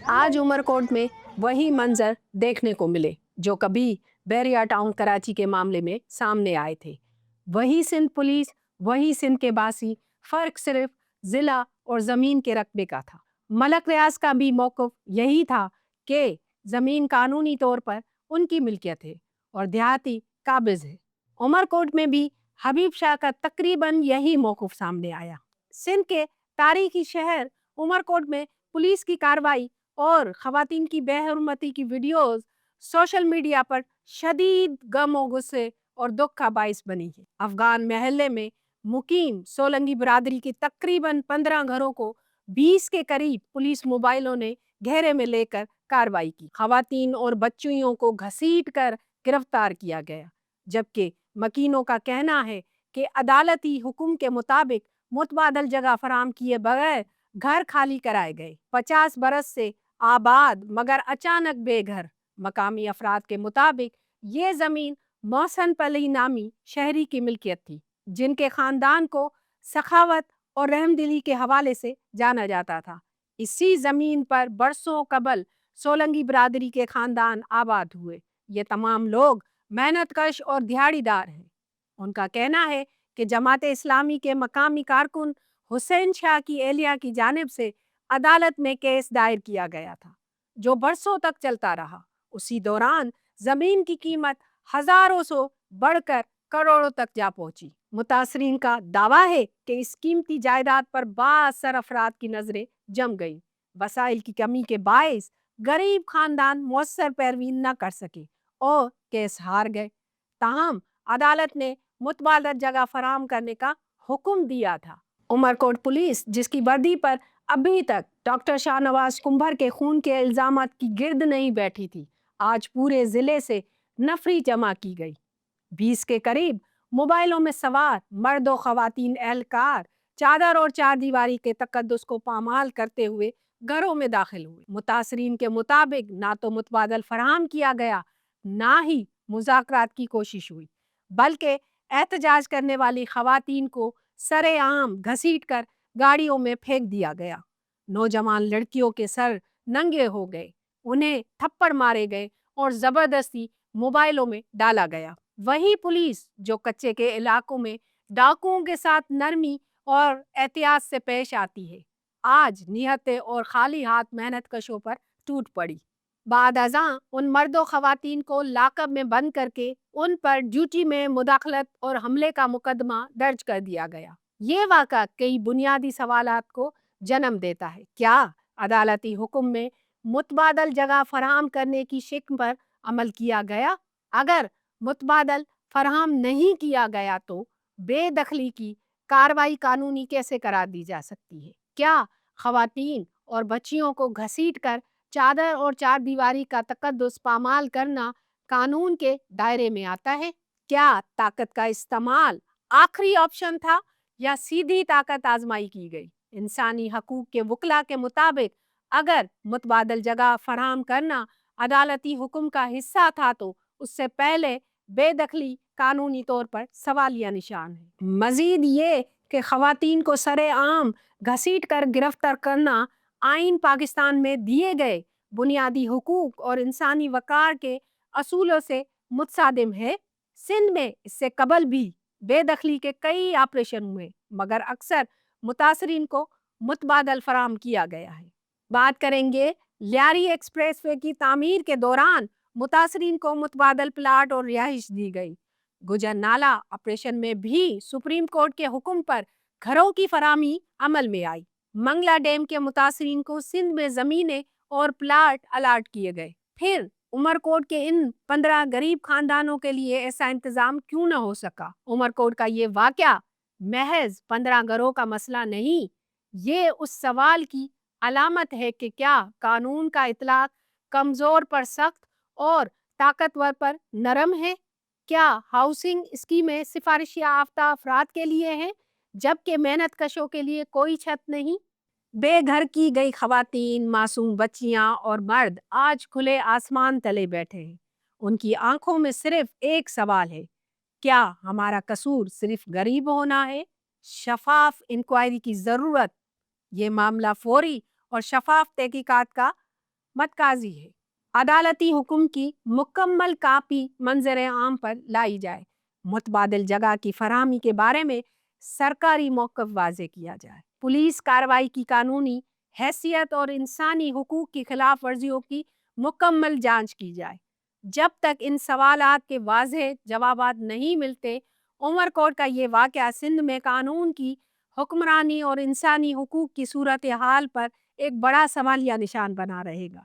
आज उमरकोट में वही मंजर देखने को मिले जो कभी बैरिया टाउन कराची के मामले में सामने आए थे। वही सिंध पुलिस, वही सिंध के बासी, फर्क सिर्फ जिला और जमीन के रकबे का था। मलक रियाज का भी मौक़िफ़ यही था कि जमीन कानूनी तौर पर उनकी मिल्कियत है और देहाती काबिज है। उमरकोट में भी हबीब शाह का तकरीबन यही मौक़िफ़ सामने आया। सिंध के तारीखी शहर उमरकोट में पुलिस की कार्रवाई और ख़वातीन की बेहरमती की वीडियोस सोशल मीडिया पर शदीद गम और गुस्से और दुख का बाइस बनी है। अफगान महल्ले में मुकीम सोलंगी बरादरी के तकरीबन 15 घरों को 20 के करीब पुलिस मोबाइलों ने घेरे में लेकर कार्रवाई की। ख़वातीन और बच्चियों को घसीट कर गिरफ्तार किया गया, जबकि मकीनों का कहना है कि अदालती हुक्म के मुताबिक मुतबादल जगह फराम किए बगैर घर खाली कराए गए। 50 बरस से आबाद मगर अचानक बेघर मकामी अफराद के मुताबिक ये जमीन मोहसन पली नामी शहरी की मिल्कियत थी, जिनके खानदान को सखावत और रहमदिली के हवाले से जाना जाता था। इसी जमीन पर बरसों कबल सोलंगी बरादरी के खानदान आबाद हुए। ये तमाम लोग मेहनतकश और दिहाड़ीदार हैं। उनका कहना है कि जमात इस्लामी के मकामी कारकुन हुसैन शाह की एहलिया की जानिब से अदालत में केस दायर किया गया था, जो बरसों तक चलता रहा। उसी दौरान जमीन की कीमत हजारों से बढ़कर करोड़ों तक जा पहुंची। मुतासरीन का दावा है कि इस कीमती जायदाद पर बाअसर अफराद की नजरें जम गई। वसाइल की कमी के बायस गरीब खानदान मौसर पैरवी न कर सके और केस हार गए। ताहम अदालत ने मुतबादल जगह फराम करने का हुक्म दिया था। उमरकोट पुलिस, जिसकी वर्दी पर अभी तक डॉक्टर शाहनवाज कुंभर के खून के इल्जामात की गिर्द नहीं बैठी थी, आज पूरे जिले से नफरी जमा की गई। 20 के करीब मोबाइलों में सवार मर्द और खवातीन एहलकार चादर और चार दीवारी के तकद्दुस को पामाल करते हुए घरों में दाखिल हुए। मुतासरीन के मुताबिक ना तो मुतबादल फराहम किया गया, ना ही मुज़ाकरात की कोशिश हुई, बल्कि एहतजाज करने वाली खवातीन को सरेआम घसीट कर गाड़ियों में फेंक दिया गया। नौजवान लड़कियों के सर नंगे हो गए, उन्हें थप्पड़ मारे गए और जबरदस्ती मोबाइलों में डाला गया। वही पुलिस जो कच्चे के इलाकों में डाकुओं के साथ नरमी और एहतियात से पेश आती है, आज निहत्ते और खाली हाथ मेहनत कशों पर टूट पड़ी। बाद अज़ां उन मर्दों खवातीन को लाकअप में बंद करके उन पर ड्यूटी में मुदाखलत और हमले का मुकदमा दर्ज कर दिया गया। ये वाक़ा कई बुनियादी सवालात को जन्म देता है। क्या अदालती हुक्म में मुतबादल जगह फराहम करने की शिक पर अमल किया गया? अगर मुतबादल फराहम नहीं किया गया तो बेदखली की कार्रवाई कानूनी कैसे करार दी जा सकती है? क्या खवातीन और बच्चियों को घसीट कर चादर और चार दीवारी का तकद्दुस पामाल करना कानून के दायरे में आता है? क्या ताकत का इस्तेमाल आखिरी ऑप्शन था या सीधी ताकत आजमाई की गई? इंसानी हकूक के वकला के मुताबिक अगर मुतबादल जगह फराहम करना अदालती हुक्म का हिस्सा था तो उससे पहले बेदखली कानूनी तौर पर सवालिया निशान है। मजीद ये कि खवातीन को सरेआम घसीट कर गिरफ्तार करना आइन पाकिस्तान में दिए गए बुनियादी हुकूक और इंसानी वकार के असूलों से मुतसादिम है। सिंध में इससे कबल भी बेदखली के कई ऑपरेशन हुए, मगर अक्सर मुतासरीन को मुतबादल फराम किया गया है। बात करेंगे लियारी एक्सप्रेसवे की तामीर के दौरान मुतासरीन को मुतबादल प्लाट और रिहाइश दी गई। गुजर नाला ऑपरेशन में भी सुप्रीम कोर्ट के हुक्म पर घरों की फरामी अमल में आई। मंगला डैम के मुतासरीन को सिंध में जमीनें और प्लाट अलाट किए गए। फिर उमरकोट के इन 15 गरीब खानदानों के लिए ऐसा इंतजाम क्यों न हो सका? उमरकोट का ये वाकया महज 15 घरों का मसला नहीं, ये उस सवाल की अलामत है कि क्या कानून का इतलाक कमजोर पर सख्त और ताकतवर पर नरम है? क्या हाउसिंग स्कीमें सिफारिश याफ्ता अफराद के लिए हैं, जबकि मेहनत कशों के लिए कोई छत नहीं? बेघर की गई खवातीन, मासूम बच्चियां और मर्द आज खुले आसमान तले बैठे हैं। उनकी आंखों में सिर्फ एक सवाल है, क्या हमारा कसूर सिर्फ गरीब होना है? शफाफ इंक्वायरी की जरूरत। ये मामला फौरी اور شفاف تحقیقات کا متقاضی ہے۔ عدالتی حکم کی مکمل کاپی منظر عام پر لائی جائے، متبادل جگہ کی فراہمی کے بارے میں سرکاری موقف واضح کیا جائے، پولیس کارروائی کی قانونی حیثیت اور انسانی حقوق کی خلاف ورزیوں کی مکمل جانچ کی جائے۔ جب تک ان سوالات کے واضح جوابات نہیں ملتے، عمر کوٹ کا یہ واقعہ سندھ میں قانون کی حکمرانی اور انسانی حقوق کی صورتحال پر ایک بڑا سوالیہ نشان بنا رہے گا۔